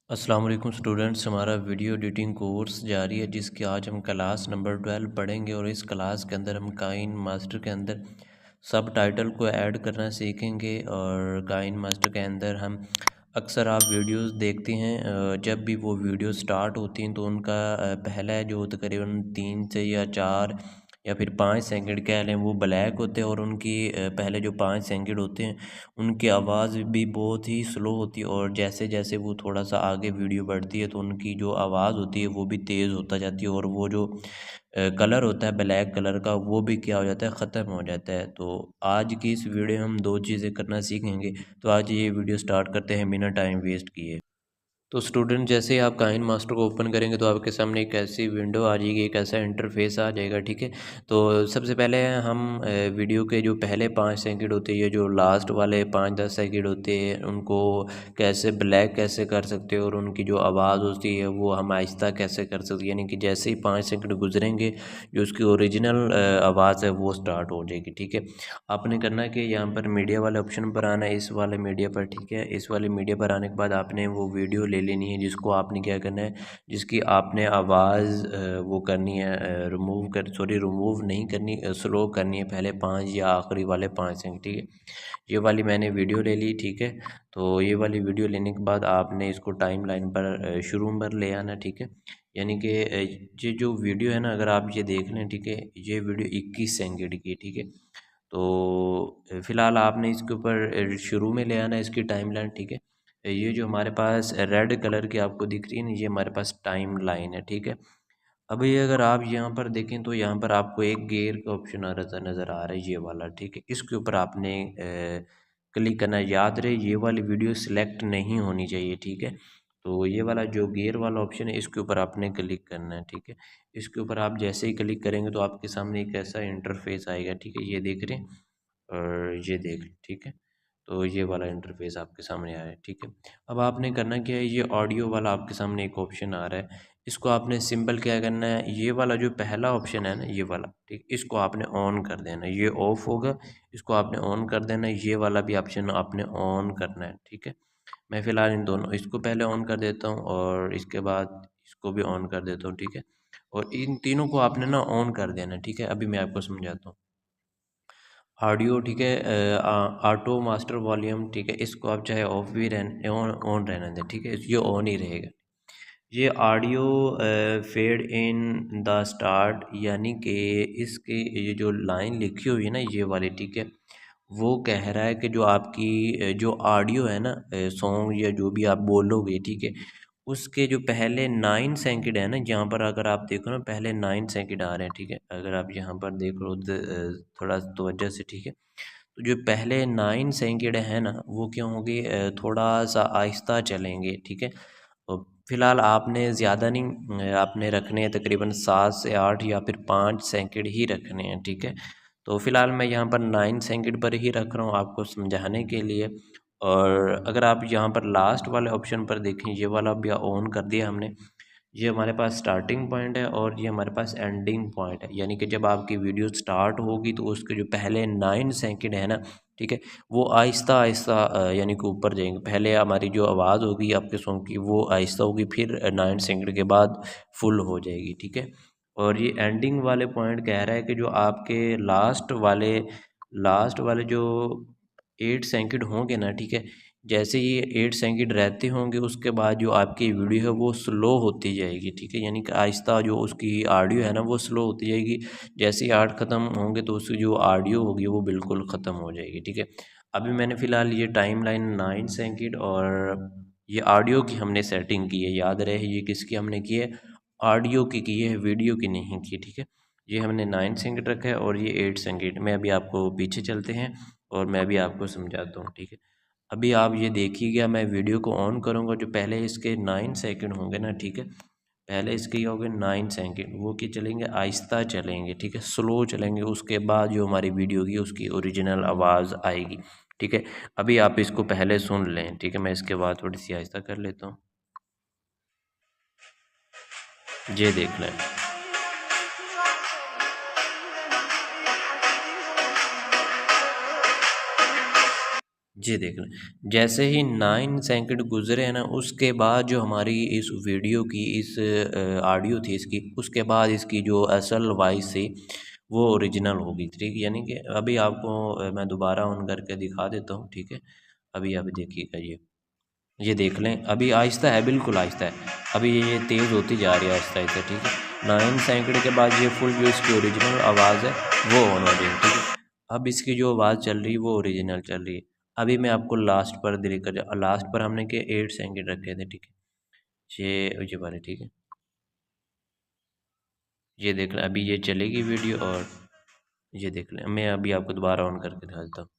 अस्सलाम वालेकुम स्टूडेंट्स, हमारा वीडियो एडिटिंग कोर्स जारी है जिसकी आज हम क्लास नंबर 12 पढ़ेंगे और इस क्लास के अंदर हम काइन मास्टर के अंदर सब टाइटल को ऐड करना सीखेंगे। और काइन मास्टर के अंदर हम अक्सर आप वीडियोस देखते हैं, जब भी वो वीडियो स्टार्ट होती हैं तो उनका पहला जो तकरीबन 3 से या 4 या फिर 5 सेकंड कह लें वो ब्लैक होते हैं और उनकी पहले जो 5 सेकंड होते हैं उनकी आवाज़ भी बहुत ही स्लो होती है। और जैसे जैसे वो थोड़ा सा आगे वीडियो बढ़ती है तो उनकी जो आवाज़ होती है वो भी तेज़ होता जाती है और वो जो कलर होता है ब्लैक कलर का वो भी क्या हो जाता है, ख़त्म हो जाता है। तो आज की इस वीडियो में हम दो चीज़ें करना सीखेंगे। तो आज ये वीडियो स्टार्ट करते हैं बिना टाइम वेस्ट किए। तो स्टूडेंट जैसे ही आप काइन मास्टर को ओपन करेंगे तो आपके सामने एक ऐसी विंडो आ जाएगी, एक ऐसा इंटरफेस आ जाएगा। ठीक है, तो सबसे पहले हम वीडियो के जो पहले 5 सेकंड होते हैं, ये जो लास्ट वाले 5-10 सेकंड होते हैं, उनको कैसे ब्लैक कैसे कर सकते हैं और उनकी जो आवाज़ होती है वो हम आहिस्ता कैसे कर सकते हैं। यानी कि जैसे ही 5 सेकंड गुजरेंगे जो उसकी ओरिजिनल आवाज़ है वो स्टार्ट हो जाएगी। ठीक है, आपने करना है कि यहाँ पर मीडिया वाले ऑप्शन पर आना है, इस वाले मीडिया पर। ठीक है, इस वाले मीडिया पर आने के बाद आपने वो वीडियो ले लेनी है जिसको आपने क्या करना है, जिसकी आपने आवाज़ वो करनी है, रिमूव नहीं करनी, स्लो करनी है पहले 5 या आखिरी वाले 5 सेकंड। ठीक है, ये वाली मैंने वीडियो ले ली। ठीक है, तो ये वाली वीडियो लेने के बाद आपने इसको टाइम लाइन पर शुरू पर ले आना। ठीक है, यानी कि ये जो वीडियो है ना, अगर आप ये देख लें, ठीक है, ये वीडियो 21 सेकंड की है। ठीक है, तो फ़िलहाल आपने इसके ऊपर शुरू में ले आना है इसकी टाइमलाइन। ठीक है, ये जो हमारे पास रेड कलर की आपको दिख रही है ना, ये हमारे पास टाइम लाइन है। ठीक है, अभी अगर आप यहाँ पर देखें तो यहाँ पर आपको एक गियर का ऑप्शन नज़र आ रहा है, ये वाला। ठीक है, इसके ऊपर आपने क्लिक करना है। याद रहे ये वाली वीडियो सिलेक्ट नहीं होनी चाहिए। ठीक है, तो ये वाला जो गियर वाला ऑप्शन है इसके ऊपर आपने क्लिक करना है। ठीक है, इसके ऊपर आप जैसे ही क्लिक करेंगे तो आपके सामने एक ऐसा इंटरफेस आएगा। ठीक है, ये देख रहे हैं और ये देख लें। ठीक है, तो ये वाला इंटरफेस आपके सामने आया है। ठीक है, अब आपने करना क्या है, ये ऑडियो वाला आपके सामने एक ऑप्शन आ रहा है, इसको आपने सिंपल क्या करना है, ये वाला जो पहला ऑप्शन है ना, ये वाला, ठीक, इसको आपने ऑन कर देना है। ये ऑफ होगा, इसको आपने ऑन कर देना है। ये वाला भी ऑप्शन आपने ऑन करना है। ठीक है, मैं फ़िलहाल इन दोनों, इसको पहले ऑन कर देता हूँ और इसके बाद इसको भी ऑन कर देता हूँ। ठीक है, और इन तीनों को आपने ना ऑन कर देना है। ठीक है, अभी मैं आपको समझाता हूँ। ऑडियो, ठीक है, ऑटो मास्टर वॉल्यूम, ठीक है, इसको आप चाहे ऑफ भी रहने, ऑन रहने दें। ठीक है, ये ऑन ही रहेगा। ये audio fade in the start, यानी कि इसकी ये जो लाइन लिखी हुई है ना, ये वाली, ठीक है, वो कह रहा है कि जो आपकी जो ऑडियो है ना, सॉन्ग या जो भी आप बोलोगे, ठीक है, उसके जो पहले 9 सेकंड है ना, यहाँ पर अगर आप देखो ना, पहले 9 सेकंड आ रहे हैं। ठीक है, अगर आप यहाँ पर देख लो थोड़ा तवज्जो से। ठीक है, तो जो पहले 9 सेकंड है ना वो क्या होंगे, थोड़ा सा आहिस्ता चलेंगे। ठीक है, तो फिलहाल आपने ज़्यादा नहीं, आपने रखने हैं तकरीबन 7 से 8 या फिर 5 सेकंड ही रखने हैं। ठीक है, तो फिलहाल मैं यहाँ पर 9 सेकंड पर ही रख रहा हूँ आपको समझाने के लिए। और अगर आप यहाँ पर लास्ट वाले ऑप्शन पर देखें, ये वाला भी ऑन कर दिया हमने। ये हमारे पास स्टार्टिंग पॉइंट है और ये हमारे पास एंडिंग पॉइंट है, यानी कि जब आपकी वीडियो स्टार्ट होगी तो उसके जो पहले 9 सेकंड है ना, ठीक है, वो आहिस्ता आहिस्ता यानी कि ऊपर जाएंगे। पहले हमारी जो आवाज़ होगी आपके सॉन्ग की वो आहिस्ता होगी, फिर 9 सेकंड के बाद फुल हो जाएगी। ठीक है, और ये एंडिंग वाले पॉइंट कह रहा है कि जो आपके लास्ट वाले जो 8 सेकंड होंगे ना, ठीक है, जैसे ये 8 सेकंड रहते होंगे उसके बाद जो आपकी वीडियो है वो स्लो होती जाएगी। ठीक है, यानी कि आहिस्ता जो उसकी ऑडियो है ना वो स्लो होती जाएगी। जैसे ही 8 ख़त्म होंगे तो उसकी जो ऑडियो होगी वो बिल्कुल ख़त्म हो जाएगी। ठीक है, अभी मैंने फ़िलहाल ये टाइम लाइन 9 सेकंड और ये ऑडियो की हमने सेटिंग की है। याद रहे ये किसकी हमने की है, ऑडियो की है, वीडियो की नहीं की। ठीक है, ये हमने 9 सेकंड रखा है और ये 8 सेकंड। मैं अभी आपको पीछे चलते हैं और मैं भी आपको समझाता हूँ। ठीक है, अभी आप ये देखिएगा, मैं वीडियो को ऑन करूँगा, जो पहले इसके 9 सेकंड होंगे ना, ठीक है, पहले इसके ये हो गए 9 सेकंड, वो क्या चलेंगे, आहिस्ता चलेंगे। ठीक है, स्लो चलेंगे। उसके बाद जो हमारी वीडियो होगी उसकी ओरिजिनल आवाज़ आएगी। ठीक है, अभी आप इसको पहले सुन लें। ठीक है, मैं इसके बाद थोड़ी सी आहिस्ता कर लेता हूँ, ये देख लें। जी देख लें, जैसे ही 9 सेकंड गुज़रे हैं ना, उसके बाद जो हमारी इस वीडियो की इस ऑडियो थी इसकी, उसके बाद इसकी जो असल वॉइस थी वो ओरिजिनल हो गई, ठीक है। यानी कि अभी आपको मैं दोबारा ऑन करके दिखा देता हूँ, ठीक है। अभी अभी देखिएगा ये देख लें, अभी आहिस्ता है, बिल्कुल आहिस्ता है। अभी ये तेज़ होती जा रही है आहिस्ता आहिस्ता, ठीक है। 9 सेकंड के बाद ये फुल जो इसकी ओरिजिनल आवाज़ है वो ऑन हो जाएगी, ठीक है। अब इसकी जो आवाज़ चल रही है वो ओरिजिनल चल रही है। अभी मैं आपको लास्ट पर लेकर लास्ट पर हमने के 8 सेकंड रखे थे, ठीक है। ये वाले, ठीक है। ये देख लें, अभी ये चलेगी वीडियो, और ये देख लें, मैं अभी आपको दोबारा ऑन करके दिखाता हूँ।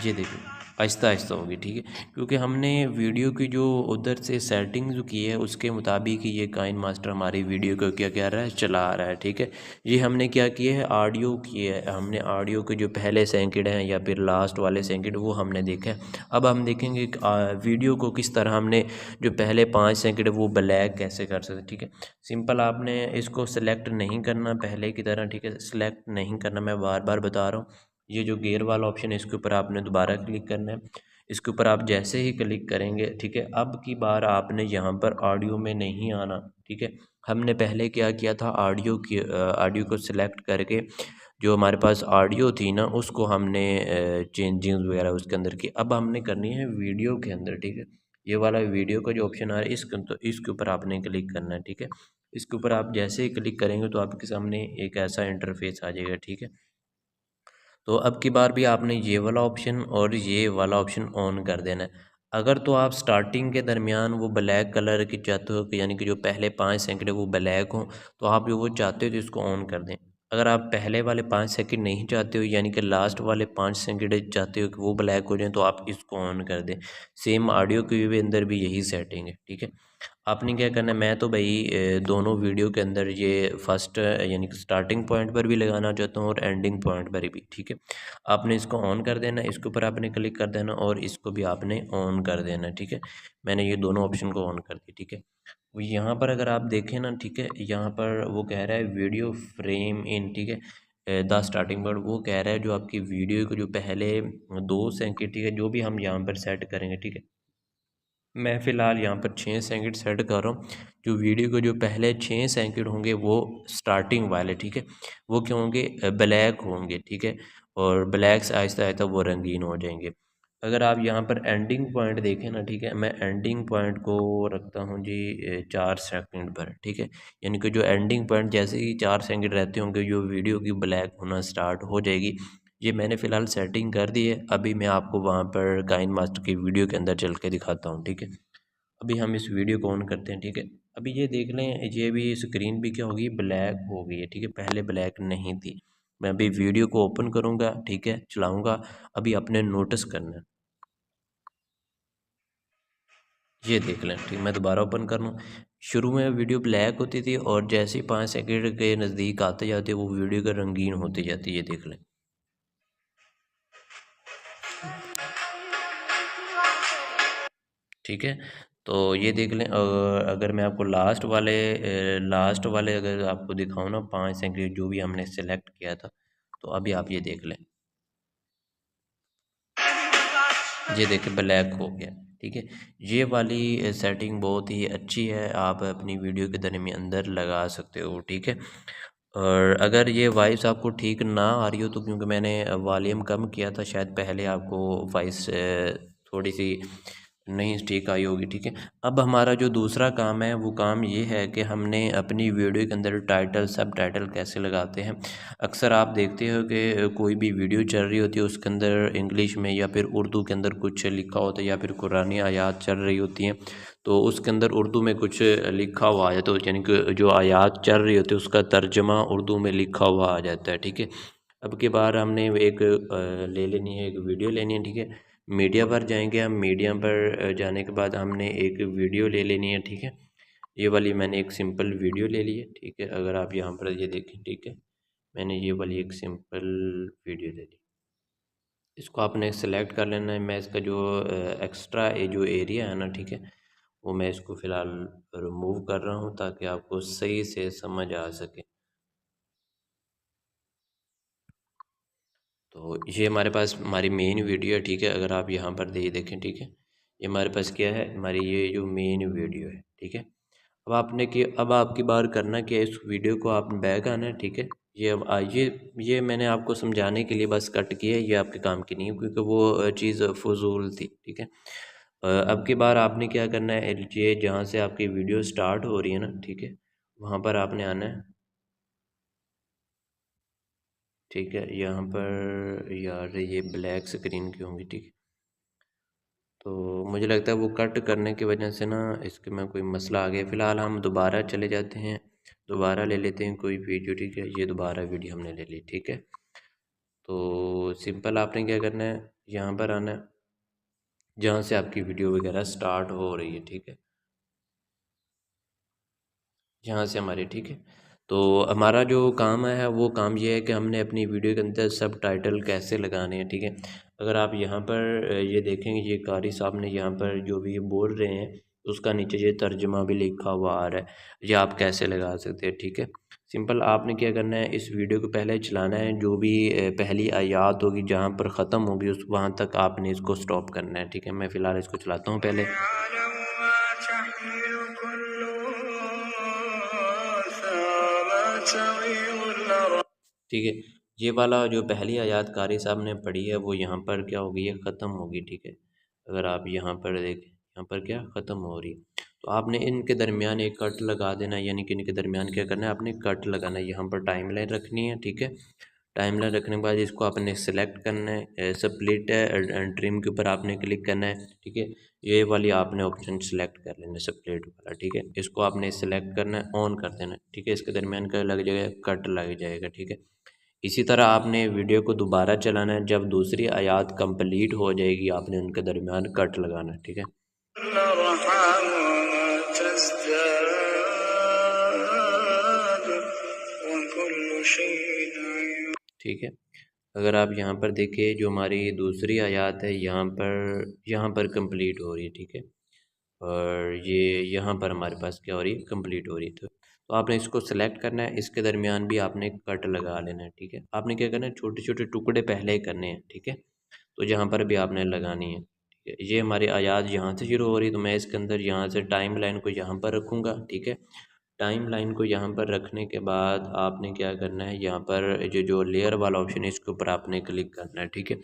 ये देखिए, आहिस्ता आहिस्ता होगी, ठीक है। क्योंकि हमने वीडियो की जो उधर से सेटिंग जो की है उसके मुताबिक ये काइन मास्टर हमारी वीडियो को क्या क्या रहा है, चला रहा है, ठीक है। ये हमने क्या किया है, ऑडियो की है, हमने ऑडियो के जो पहले सेकंड हैं या फिर लास्ट वाले सेकंड वो हमने देखा है। अब हम देखेंगे कि वीडियो को किस तरह हमने जो पहले 5 सेकंड है वो ब्लैक कैसे कर सकते, ठीक है। सिंपल, आपने इसको सेलेक्ट नहीं करना पहले की तरह, ठीक है। सेलेक्ट नहीं करना, मैं बार बार बता रहा हूँ। ये जो गेयर वाला ऑप्शन है इसके ऊपर आपने दोबारा क्लिक करना है। इसके ऊपर आप जैसे ही क्लिक करेंगे, ठीक है, अब की बार आपने यहाँ पर ऑडियो में नहीं आना, ठीक है। हमने पहले क्या किया था, ऑडियो को सिलेक्ट करके जो हमारे पास ऑडियो थी ना उसको हमने चेंजिंग वगैरह उसके अंदर की। अब हमने करनी है वीडियो के अंदर, ठीक है। ये वाला वीडियो का जो ऑप्शन आ रहा है इसके ऊपर आपने क्लिक करना है, ठीक है। इसके ऊपर आप जैसे ही क्लिक करेंगे तो आपके सामने एक ऐसा इंटरफेस आ जाएगा, ठीक है। तो अब की बार भी आपने ये वाला ऑप्शन और ये वाला ऑप्शन ऑन कर देना है। अगर तो आप स्टार्टिंग के दरमियान वो ब्लैक कलर की चाहते हो कि यानी कि जो पहले 5 सेकंड है वो ब्लैक हो, तो आप जो वो चाहते हो तो इसको ऑन कर दें। अगर आप पहले वाले 5 सेकंड नहीं चाहते हो यानी कि लास्ट वाले 5 सेकंड चाहते हो कि वो ब्लैक हो जाएँ, तो आप इसको ऑन कर दें। सेम ऑडियो के भी अंदर भी यही सेटिंग है, ठीक है। आपने क्या करना है, मैं तो भाई दोनों वीडियो के अंदर ये फर्स्ट यानी कि स्टार्टिंग पॉइंट पर भी लगाना चाहता हूँ और एंडिंग पॉइंट पर भी, ठीक है। आपने इसको ऑन कर देना, इसके ऊपर आपने क्लिक कर देना और इसको भी आपने ऑन कर देना, ठीक है। मैंने ये दोनों ऑप्शन को ऑन कर दिया, ठीक है। वो यहाँ पर अगर आप देखें ना, ठीक है, यहाँ पर वो कह रहा है वीडियो फ्रेम इन, ठीक है। द स्टार्टिंग वर्ड वो कह रहा है जो आपकी वीडियो को जो पहले 2 सेकंड, ठीक है, जो भी हम यहाँ पर सेट करेंगे, ठीक है। मैं फ़िलहाल यहाँ पर 6 सेकंड सेट कर रहा हूँ। जो वीडियो के जो पहले 6 सेकंड होंगे वो स्टार्टिंग वाले, ठीक है, वो क्या होंगे, ब्लैक होंगे, ठीक है। और ब्लैक से आहिस्ता-आहिस्ता वो रंगीन हो जाएँगे। अगर आप यहाँ पर एंडिंग पॉइंट देखें ना, ठीक है, मैं एंडिंग पॉइंट को रखता हूँ जी 4 सेकंड पर, ठीक है। यानी कि जो एंडिंग पॉइंट जैसे ही 4 सेकंड रहते होंगे जो वीडियो की ब्लैक होना स्टार्ट हो जाएगी। ये मैंने फ़िलहाल सेटिंग कर दी है। अभी मैं आपको वहाँ पर काइन मास्टर की वीडियो के अंदर चल के दिखाता हूँ, ठीक है। अभी हम इस वीडियो को ऑन करते हैं, ठीक है। अभी ये देख लें, ये भी स्क्रीन भी क्या होगी, ब्लैक हो गई है, ठीक है, पहले ब्लैक नहीं थी। मैं अभी वीडियो को ओपन करूँगा, ठीक है, चलाऊँगा। अभी आपने नोटिस करना है, ये देख लें, ठीक, मैं दोबारा ओपन कर लूँ। शुरू में वीडियो ब्लैक होती थी और जैसे ही 5 सेकंड के नज़दीक आते जाते वो वीडियो का रंगीन होती जाती है, ये देख लें। ठीक है, तो ये देख लें। अगर मैं आपको लास्ट वाले अगर आपको दिखाऊँ ना 5 सेकंड जो भी हमने सेलेक्ट किया था, तो अभी आप ये देख लें। ये देखिए ब्लैक हो गया, ठीक है। ये वाली सेटिंग बहुत ही अच्छी है, आप अपनी वीडियो के दरमियान अंदर लगा सकते हो, ठीक है। और अगर ये वॉइस आपको ठीक ना आ रही हो तो क्योंकि मैंने वॉल्यूम कम किया था, शायद पहले आपको वॉइस थोड़ी सी नहीं ठीक आई होगी, ठीक है। अब हमारा जो दूसरा काम है वो काम ये है कि हमने अपनी वीडियो के अंदर टाइटल सब टाइटल कैसे लगाते हैं। अक्सर आप देखते हो कि कोई भी वीडियो चल रही होती है उसके अंदर इंग्लिश में या फिर उर्दू के अंदर कुछ लिखा होता है या फिर कुरानी आयात चल रही होती हैं, तो उसके अंदर उर्दू में कुछ लिखा हुआ आ जाता है, यानी कि जो आयात चल रही होती है उसका तर्जमा उर्दू में लिखा हुआ आ जाता है, ठीक है। अब की बार हमने एक ले लेनी है, एक वीडियो लेनी है, ठीक है। मीडिया पर जाएंगे हम, मीडिया पर जाने के बाद हमने एक वीडियो ले लेनी है, ठीक है। ये वाली मैंने एक सिंपल वीडियो ले ली है, ठीक है। अगर आप यहाँ पर ये देखें, ठीक है, मैंने ये वाली एक सिंपल वीडियो ले ली। इसको आपने सेलेक्ट कर लेना है। मैं इसका जो एक्स्ट्रा जो एरिया है ना, ठीक है, वो मैं इसको फ़िलहाल रिमूव कर रहा हूँ ताकि आपको सही से समझ आ सके। तो ये हमारे पास हमारी मेन वीडियो है, ठीक है। अगर आप यहाँ पर देखें, ठीक है, ये हमारे पास क्या है, हमारी ये जो मेन वीडियो है, ठीक है। अब आपकी बार करना क्या है, इस वीडियो को आप बैक आना है, ठीक है। ये अब ये मैंने आपको समझाने के लिए बस कट किया है, ये आपके काम की नहीं है क्योंकि वो चीज़ फजूल थी, ठीक है। अब की बार आपने क्या करना है, ये जहाँ से आपकी वीडियो स्टार्ट हो रही है ना, ठीक है, वहाँ पर आपने आना है, ठीक है। यहाँ पर यार ये ब्लैक स्क्रीन क्यों होंगी, ठीक है। तो मुझे लगता है वो कट करने की वजह से ना इसके में कोई मसला आ गया। फ़िलहाल हम दोबारा चले जाते हैं, दोबारा ले लेते हैं कोई वीडियो, ठीक है। ये दोबारा वीडियो हमने ले ली, ठीक है। तो सिंपल आपने क्या करना है, यहाँ पर आना है जहाँ से आपकी वीडियो वगैरह स्टार्ट हो रही है, ठीक है, यहाँ से हमारे, ठीक है। तो हमारा जो काम है वो काम ये है कि हमने अपनी वीडियो के अंदर सब टाइटल कैसे लगाने हैं, ठीक है। अगर आप यहाँ पर ये देखेंगे, ये कारी साहब ने यहाँ पर जो भी ये बोल रहे हैं उसका नीचे ये तर्जुमा भी लिखा हुआ आ रहा है, ये आप कैसे लगा सकते हैं, ठीक है। सिंपल आपने क्या करना है, इस वीडियो को पहले चलाना है, जो भी पहली आयत होगी जहाँ पर ख़त्म होगी उस वहाँ तक आपने इसको स्टॉप करना है, ठीक है। मैं फ़िलहाल इसको चलाता हूँ पहले। ठीक है, ये वाला जो पहली आयत कारी साहब ने पढ़ी है वो यहाँ पर क्या होगी, ये ख़त्म होगी, ठीक है। अगर आप यहाँ पर देखें, यहाँ पर क्या ख़त्म हो रही है, तो आपने इनके दरमियान एक कट लगा देना, यानी कि इनके दरमियान क्या करना है, आपने कट लगाना है। यहाँ पर टाइम लाइन रखनी है, ठीक है। टाइम लाइन रखने के बाद इसको आपने सेलेक्ट करना है, स्प्लिट एंड ट्रिम के ऊपर आपने क्लिक करना है, ठीक है। ये वाली आपने ऑप्शन सेलेक्ट कर लेना है, स्प्लिट वाला, ठीक है। इसको आपने सेलेक्ट करना है, ऑन कर देना है, ठीक है। इसके दरमियान का लग जाएगा, कट लग जाएगा, ठीक है। इसी तरह आपने वीडियो को दोबारा चलाना है, जब दूसरी आयत कंप्लीट हो जाएगी आपने उनके दरमियान कट लगाना है, ठीक है। ठीक है, अगर आप यहाँ पर देखें जो हमारी दूसरी आयत है यहाँ पर कंप्लीट हो रही है, ठीक है। और ये यहाँ पर हमारे पास क्या हो रही है, कंप्लीट हो रही है। तो आपने इसको सेलेक्ट करना है, इसके दरमियान भी आपने कट लगा लेना है, ठीक है। आपने क्या करना है, छोटे छोटे टुकड़े पहले ही करने हैं, ठीक है। तो जहाँ पर भी आपने लगानी है, ठीक है। ये हमारी आयत यहाँ से शुरू हो रही है, तो मैं इसके अंदर यहाँ से टाइम लाइन को यहाँ पर रखूँगा, ठीक है। टाइम लाइन को यहाँ पर रखने के बाद आपने क्या करना है, यहाँ पर जो लेयर वाला ऑप्शन है इसके ऊपर आपने क्लिक करना है, ठीक है।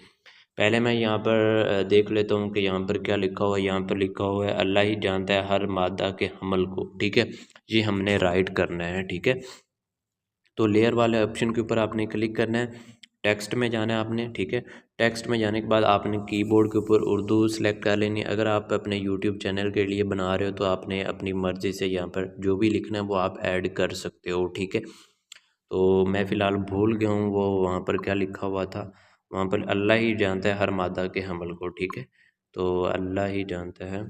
पहले मैं यहाँ पर देख लेता हूँ कि यहाँ पर क्या लिखा हुआ है। यहाँ पर लिखा हुआ है अल्लाह ही जानता है हर मादा के हमल को, ठीक है। ये हमने राइट करना है, ठीक है। तो लेयर वाले ऑप्शन के ऊपर आपने क्लिक करना है, टेक्स्ट में जाना है आपने, ठीक है। टेक्स्ट में जाने के बाद आपने कीबोर्ड के ऊपर उर्दू सेलेक्ट कर लेनी है। अगर आप अपने यूट्यूब चैनल के लिए बना रहे हो तो आपने अपनी मर्ज़ी से यहाँ पर जो भी लिखना है वो आप ऐड कर सकते हो, ठीक है। तो मैं फ़िलहाल भूल गया हूँ वो वहाँ पर क्या लिखा हुआ था। वहाँ पर अल्लाह ही जानता है हर मादा के हमल को, ठीक है। तो अल्लाह ही जानता है,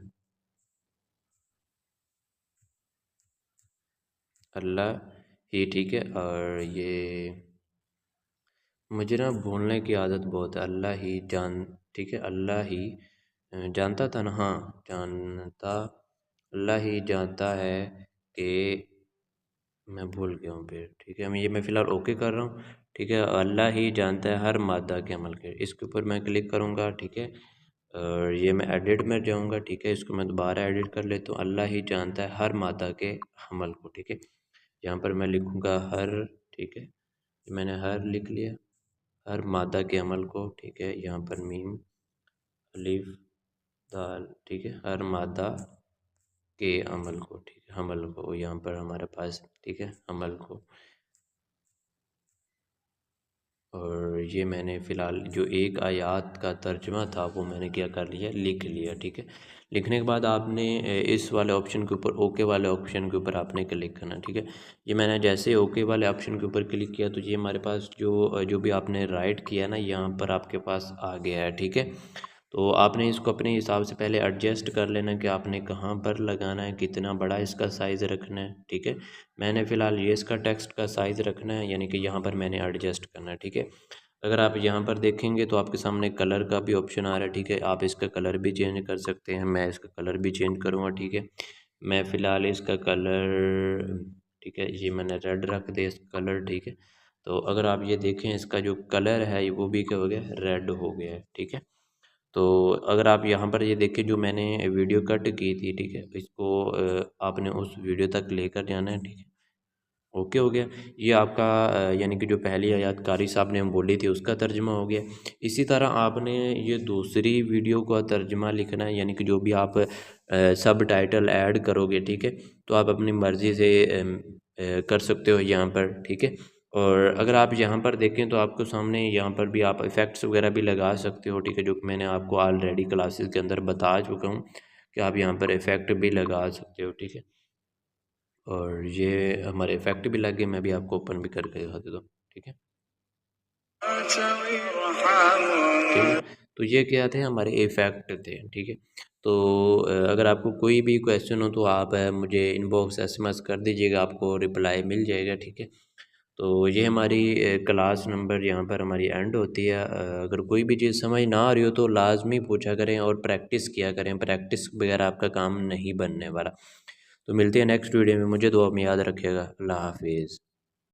अल्लाह ही, ठीक है। और ये मुझे ना भूलने की आदत बहुत है, अल्लाह ही जान, ठीक है। अल्लाह ही जानता था ना, हाँ, जानता, अल्लाह ही जानता है कि, मैं भूल गया हूँ फिर, ठीक है। मैं फ़िलहाल ओके कर रहा हूँ, ठीक है। अल्लाह ही जानता है हर मादा के अमल के, इसके ऊपर मैं क्लिक करूँगा, ठीक है। और ये मैं एडिट में जाऊँगा, ठीक है। इसको मैं दोबारा एडिट कर लेता हूँ, अल्लाह ही जानता है हर मादा के हमल को, ठीक है। यहाँ पर मैं लिखूँगा हर, ठीक है। मैंने हर लिख लिया, हर मादा के अमल को, ठीक है। यहाँ पर मीम अलिफ दाल, ठीक है, हर मादा के अमल को, ठीक है, हमल को यहाँ पर हमारे पास, ठीक है, अमल को। और ये मैंने फ़िलहाल जो एक आयत का तर्जुमा था वो मैंने क्या कर लिया, लिख लिया, ठीक है। लिखने के बाद आपने इस वाले ऑप्शन के ऊपर, ओके वाले ऑप्शन के ऊपर आपने क्लिक करना, ठीक है। ये मैंने जैसे ओके वाले ऑप्शन के ऊपर क्लिक किया तो ये हमारे पास जो भी आपने राइट किया ना यहाँ पर आपके पास आ गया है, ठीक है। तो आपने इसको अपने हिसाब से पहले एडजस्ट कर लेना कि आपने कहाँ पर लगाना है, कितना बड़ा इसका साइज़ रखना है, ठीक है। मैंने फ़िलहाल ये इसका टेक्स्ट का साइज़ रखना है, यानी कि यहाँ पर मैंने एडजस्ट करना है, ठीक है। अगर आप यहाँ पर देखेंगे तो आपके सामने कलर का भी ऑप्शन आ रहा है, ठीक है। आप इसका कलर भी चेंज कर सकते हैं, मैं इसका कलर भी चेंज करूँगा, ठीक है। मैं फ़िलहाल इसका कलर, ठीक है, ये मैंने रेड रख दिया इसका कलर, ठीक है। तो अगर आप ये देखें इसका जो कलर है वो भी क्या हो गया, रेड हो गया है। ठीक है, तो अगर आप यहाँ पर ये देखें जो मैंने वीडियो कट की थी, ठीक है, इसको आपने उस वीडियो तक लेकर जाना है। ठीक है, ओके हो गया। ये आपका यानी कि जो पहली आयत कारी साहब ने हम बोली थी उसका तर्जुमा हो गया। इसी तरह आपने ये दूसरी वीडियो का तर्जुमा लिखना है, यानी कि जो भी आप सब टाइटल ऐड करोगे, ठीक है, तो आप अपनी मर्ज़ी से कर सकते हो यहाँ पर। ठीक है, और अगर आप यहाँ पर देखें तो आपको सामने यहाँ पर भी आप इफ़ेक्ट्स वगैरह भी लगा सकते हो। ठीक है, जो कि मैंने आपको ऑलरेडी क्लासेस के अंदर बता चुका हूँ कि आप यहाँ पर इफ़ेक्ट भी लगा सकते हो। ठीक है, और ये हमारे इफ़ेक्ट भी लग गए, मैं भी आपको ओपन भी करके दिखा देता हूँ। ठीक है, ठीक है, तो ये क्या थे, हमारे इफ़ेक्ट थे। ठीक है, तो अगर आपको कोई भी क्वेश्चन हो तो आप मुझे इनबॉक्स एसएमएस कर दीजिएगा, आपको रिप्लाई मिल जाएगा। ठीक है, तो ये हमारी क्लास नंबर यहाँ पर हमारी एंड होती है। अगर कोई भी चीज़ समझ ना आ रही हो तो लाजमी पूछा करें और प्रैक्टिस किया करें, प्रैक्टिस बगैर आपका काम नहीं बनने वाला। तो मिलते हैं नेक्स्ट वीडियो में, मुझे दुआ में याद रखिएगा। अल्लाह हाफिज़।